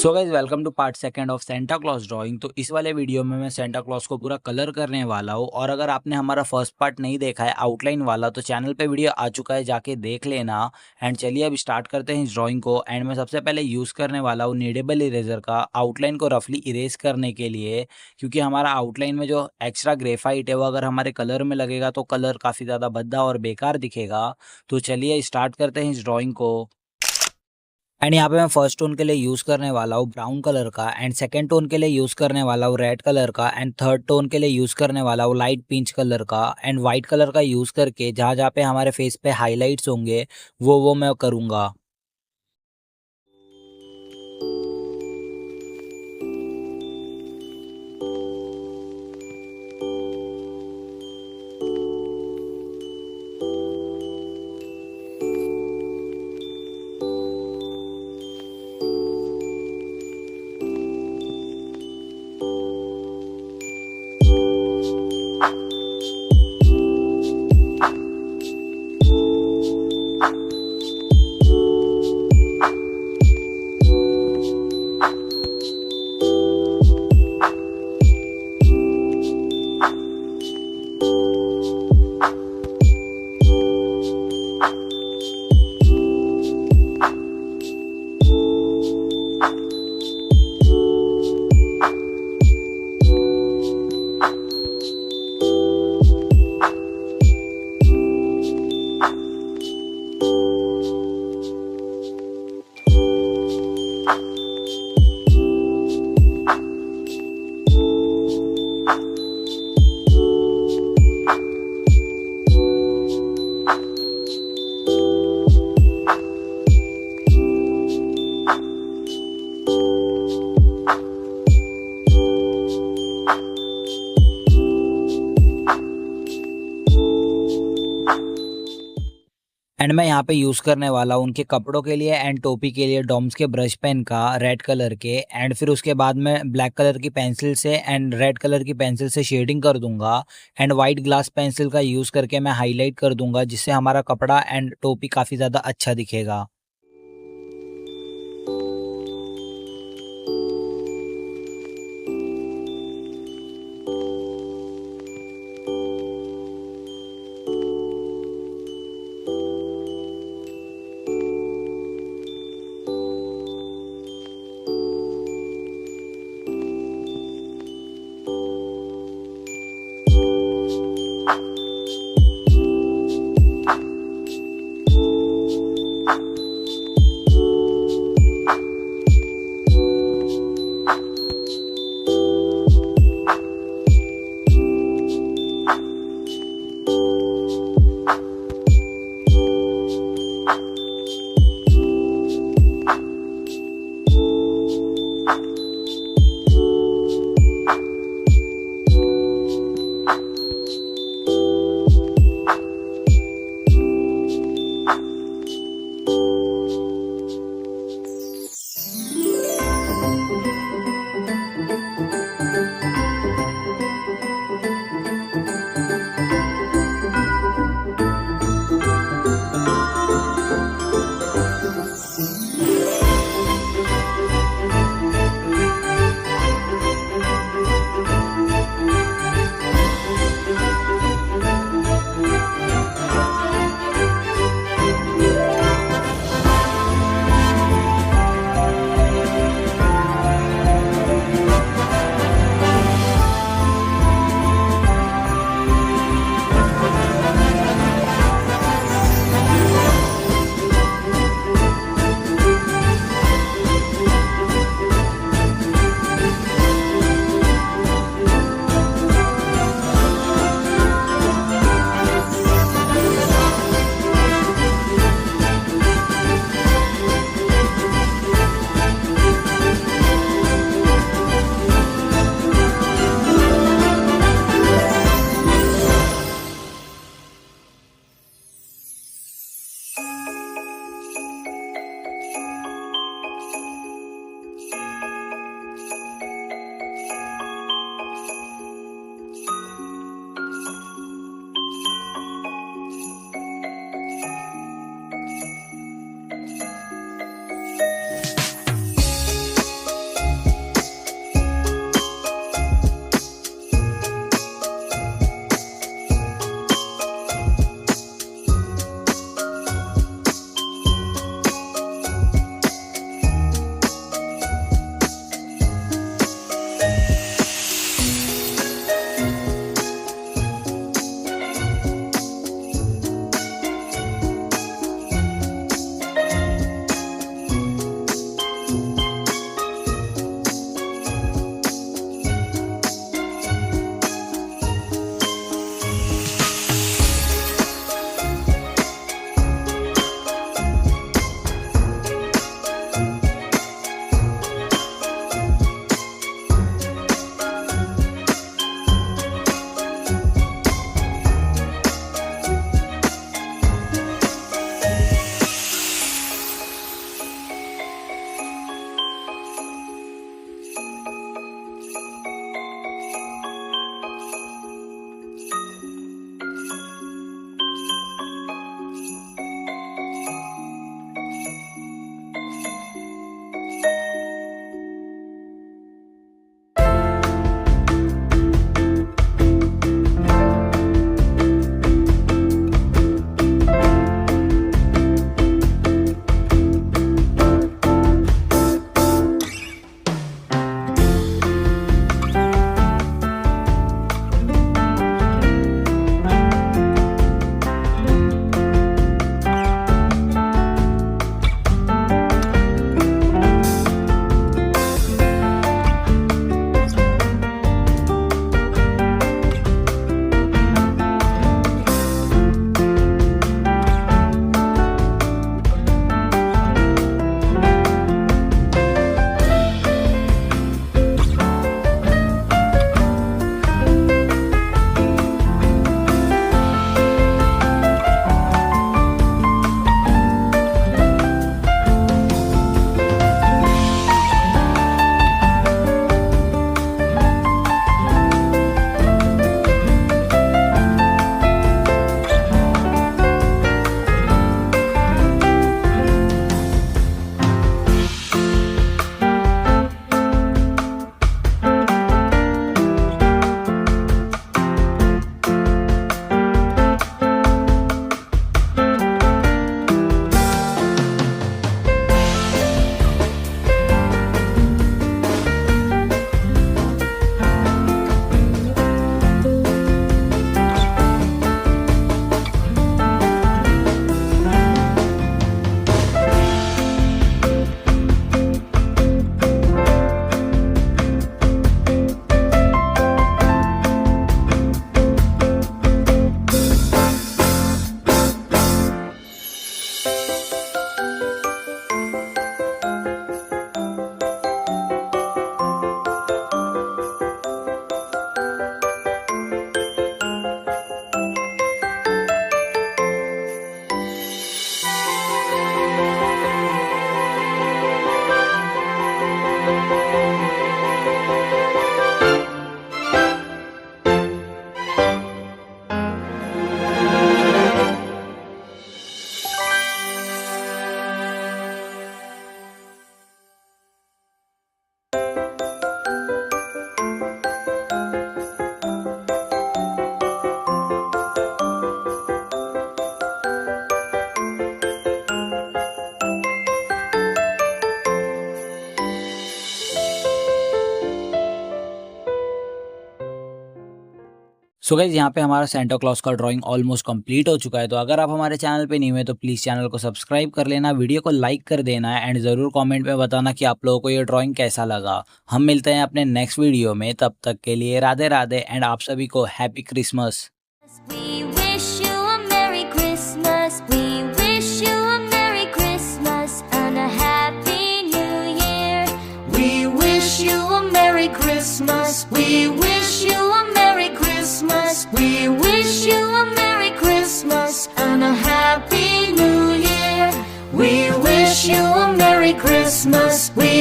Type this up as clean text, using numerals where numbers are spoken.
So guys welcome to part second of Santa Claus drawing. तो इस वाले video में मैं सेंटा क्लॉज को पूरा कलर करने वाला हूँ। और अगर आपने हमारा फर्स्ट पार्ट नहीं देखा है आउटलाइन वाला तो चैनल पे वीडियो आ चुका है, जाके देख लेना। एंड चलिए अब स्टार्ट करते हैं इस ड्राइंग को। एंड मैं सबसे पहले यूज़ करने वाला हूँ नीडेबल इरेजर का आउटलाइन को रफली इरेज करने के लिए, क्योंकि हमारा आउटलाइन में जो एक्स्ट्रा ग्रेफाइट है वो अगर हमारे कलर में लगेगा तो कलर काफ़ी ज़्यादा भद्दा और बेकार दिखेगा। तो चलिए स्टार्ट करते हैं इस ड्राइंग को। एंड यहाँ पे मैं फर्स्ट टोन के लिए यूज़ करने वाला हूँ ब्राउन कलर का, एंड सेकंड टोन के लिए यूज़ करने वाला हूँ रेड कलर का, एंड थर्ड टोन के लिए यूज़ करने वाला हूँ लाइट पिंच कलर का। एंड वाइट कलर का यूज़ करके जहाँ जहाँ पे हमारे फेस पे हाईलाइट्स होंगे वो मैं करूँगा। एंड मैं यहाँ पे यूज़ करने वाला हूँ उनके कपड़ों के लिए एंड टोपी के लिए डॉम्स के ब्रश पेन का रेड कलर के। एंड फिर उसके बाद मैं ब्लैक कलर की पेंसिल से एंड रेड कलर की पेंसिल से शेडिंग कर दूंगा। एंड वाइट ग्लास पेंसिल का यूज़ करके मैं हाईलाइट कर दूंगा, जिससे हमारा कपड़ा एंड टोपी काफ़ी ज़्यादा अच्छा दिखेगा। सो गाइस यहाँ पे हमारा सेंटा क्लॉज का ड्राइंग ऑलमोस्ट कंप्लीट हो चुका है। तो अगर आप हमारे चैनल पे नहीं हुए तो प्लीज़ चैनल को सब्सक्राइब कर लेना, वीडियो को लाइक कर देना एंड ज़रूर कमेंट में बताना कि आप लोगों को ये ड्राइंग कैसा लगा। हम मिलते हैं अपने नेक्स्ट वीडियो में, तब तक के लिए राधे राधे एंड आप सभी को happy Christmas. We wish you a Merry Christmas. We wish you a Merry Christmas and a Happy New Year. We wish you a Merry Christmas. We wish you a Merry Christmas. We wish you a Merry Christmas and a Happy New Year. We wish you a Merry Christmas. We